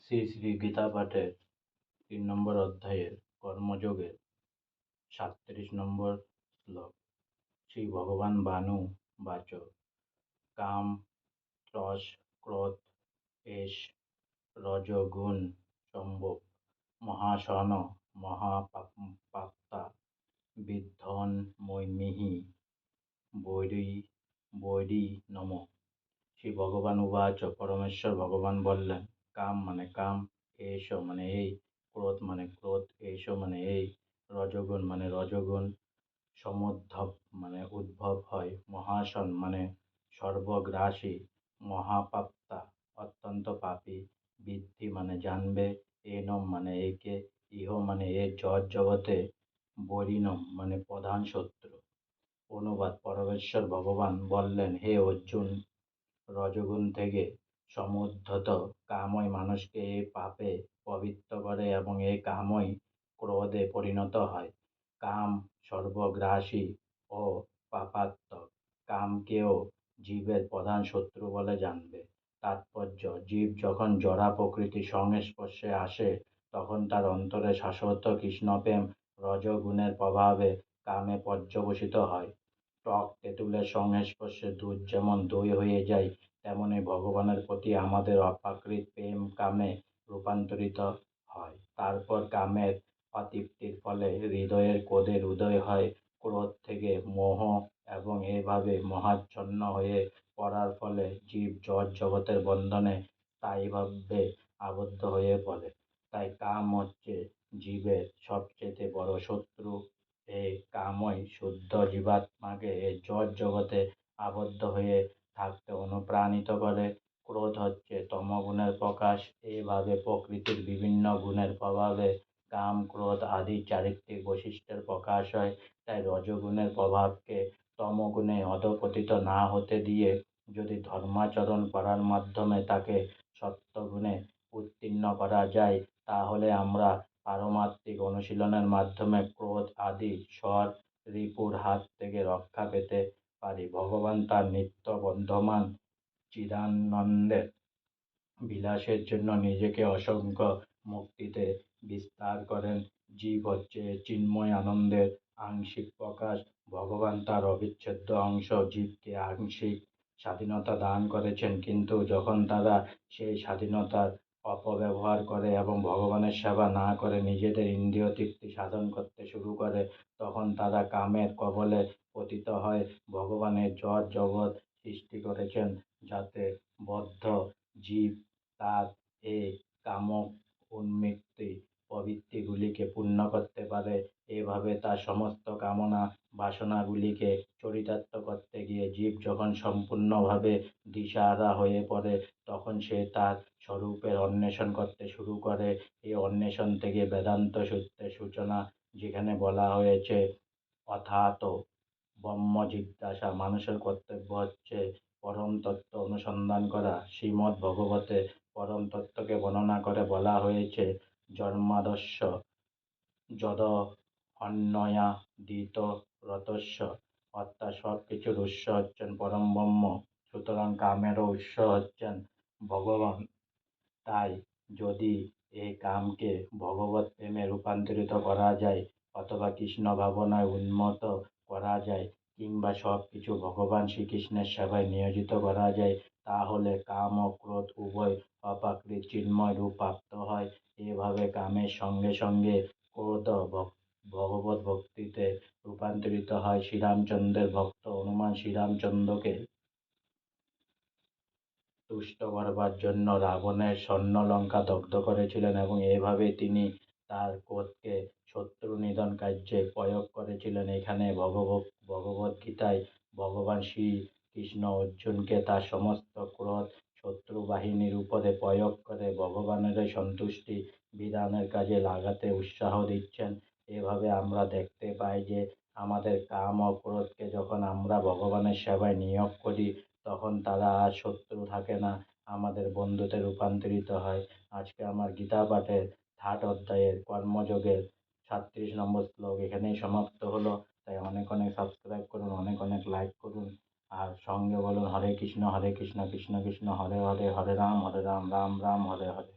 শ্রী শ্রী গীতা পাঠের ৩ নম্বর অধ্যায়ের কর্মযোগের ৩৭ নম্বর শ্লোক। শ্রী ভগবান বানু বাচ কাম ত্রস ক্রোধ এষ রজগুণ সম্ভব মহাশন মহাপাপ্তা বিদ্ধন মৈমিহি বৈরী বৈরী নম। শ্রী ভগবান উবাচ পরমেশ্বর ভগবান বললেন, কাম মানে কাম, এষ মানে এই, ক্রোধ মানে ক্রোধ, এষ মানে এই, রজগুণ মানে রজগুণ, সমুদ্ভব মানে উদ্ভব হয়, মহাশন মানে সর্বগ্রাসী, মহাপাপ্তা অত্যন্ত পাপী, বিদ্ধি মানে জানবে, এনম মানে একে, ইহ মানে এ জগতে, বরিণম মানে প্রধান শত্রু। অনুবাদ। পরমেশ্বর ভগবান বললেন, হে অর্জুন, রজগুণ থেকে সমুদ্ভূত কামই মানুষকে এ পাপে প্রবৃত্ত করে এবং এই কামই ক্রোধে পরিণত হয়। কাম সর্বগ্রাসী ও পাপাত্মক। কামকেও জীবের প্রধান শত্রু বলে জানবে। তাৎপর্য: জীব যখন জড়া প্রকৃতির সংস্পর্শে আসে তখন তার অন্তরে শাশ্বত কৃষ্ণপ্রেম রজগুণের প্রভাবে কামে পর্যবসিত হয়। টক তেঁতুলের সংস্পর্শে দুধ যেমন দই হয়ে যায়, তেমনি ভগবানের প্রতি আমাদের অপ্রাকৃত প্রেম কামে রূপান্তরিত হয়। তারপর কামের অতৃপ্তির ফলে হৃদয়ের ক্রোধের উদয় হয়। ক্রোধ থেকে মোহ এবং এভাবে মোহাচ্ছন্ন হয়ে পড়ার ফলে জীব জড় জগতের বন্ধনে স্থায়ীভাবে আবদ্ধ হয়ে পড়ে। তাই কাম হচ্ছে জীবের সবচেয়ে বড় শত্রু। এই কামই শুদ্ধ জীবাত্মাকে এই জড় জগতে আবদ্ধ হয়ে থাকতে অনুপ্রাণিত করে। ক্রোধ হচ্ছে তমগুণের প্রকাশ। এইভাবে প্রকৃতির বিভিন্ন গুণের প্রভাবে কাম, ক্রোধ আদি চারিত্রিক বৈশিষ্ট্যের প্রকাশ হয়। তাই রজগুণের প্রভাবকে তমগুণে অধঃপতিত না হতে দিয়ে যদি ধর্মাচরণ করার মাধ্যমে তাকে সত্যগুণে উত্তীর্ণ করা যায়, তাহলে আমরা পারমার্থিক অনুশীলনের মাধ্যমে ক্রোধ আদি সৎ রিপুর হাত থেকে রক্ষা পেতে পারি। ভগবান তার নিত্য বর্ধমান চিদানন্দের বিলাসের জন্য নিজেকে অসংখ্য মুক্তিতে বিস্তার করেন। জীব হচ্ছে চিন্ময় আনন্দের আংশিক প্রকাশ। ভগবান তার অবিচ্ছেদ্য অংশ জীবকে আংশিক স্বাধীনতা দান করেছেন, কিন্তু যখন তারা সেই স্বাধীনতার অপব্যবহার করে এবং ভগবানের সেবা না করে নিজেদের ইন্দ্রিয় তৃপ্তি সাধন করতে শুরু করে, তখন তারা কামের কবলে পতিত হয়। ভগবানের জড় জগৎ সৃষ্টি করেছেন যাতে বদ্ধ জীব তার এই কামক উন্মুক্তি প্রবৃত্তিগুলিকে পূর্ণ করতে পারে। এভাবে তার সমস্ত কামনা বাসনাগুলিকে চরিতার্থ করতে গিয়ে জীব যখন সম্পূর্ণভাবে দিশাহারা হয়ে পড়ে, তখন সে তার স্বরূপের অন্বেষণ করতে শুরু করে। এই অন্বেষণ থেকে বেদান্ত সূত্রের সূচনা, যেখানে বলা হয়েছে অথাতো ব্রহ্ম জিজ্ঞাসা। মানুষের কর্তব্য হচ্ছে পরম তত্ত্ব অনুসন্ধান করা। শ্রীমদ্ ভগবতে পরম তত্ত্বকে বর্ণনা করে বলা হয়েছে জন্মাদস্য যদঅন্বয়াদিত রতস্য, অর্থাৎ সব কিছুর উৎস হচ্ছেন পরম ব্রহ্ম। সুতরাং কামেরও উৎস হচ্ছেন ভগবান। তাই যদি এই কামকে ভগবৎ প্রেমে রূপান্তরিত করা যায় অথবা কৃষ্ণ ভাবনায় উন্মত্ত করা যায় কিংবা সব কিছু ভগবান শ্রীকৃষ্ণের সেবায় নিয়োজিত করা যায়, তাহলে কাম ও ক্রোধ উভয় অপ্রাকৃত চিন্ময় রূপ প্রাপ্ত হয়। এভাবে কামের সঙ্গে সঙ্গে ক্রোধ ভগবৎ ভক্তিতে রূপান্তরিত হয়। শ্রীরামচন্দ্রের ভক্ত হনুমান শ্রীরামচন্দ্রকে তুষ্ট করবার জন্য রাবণের স্বর্ণলঙ্কা দগ্ধ করেছিলেন এবং এভাবে তিনি তার ক্রোধকে শত্রু নিধন কার্যে প্রয়োগ করেছিলেন। এখানে ভগবদ্গীতায় ভগবান শ্রীকৃষ্ণ অর্জুনকে তার সমস্ত ক্রোধ শত্রু বাহিনীর উপরে প্রয়োগ করে ভগবানের সন্তুষ্টি বিধানের কাজে লাগাতে উৎসাহ দিচ্ছেন। এভাবে আমরা দেখতে পাই যে আমাদের কাম ও ক্রোধকে যখন আমরা ভগবানের সেবায় নিয়োগ করি, তখন তারা আর শত্রু থাকে না, আমাদের বন্ধুতে রূপান্তরিত হয়। আজকে আমার গীতা পাঠের 3 অধ্যায়ের কর্মযোগের 37 নম্বর শ্লোক এখানেই সমাপ্ত হলো। তাই অনেক অনেক সাবস্ক্রাইব করুন, অনেক অনেক লাইক করুন, আর সঙ্গে বলুন হরে কৃষ্ণ কৃষ্ণ কৃষ্ণ হরে হরে, হরে রাম রাম রাম হরে হরে।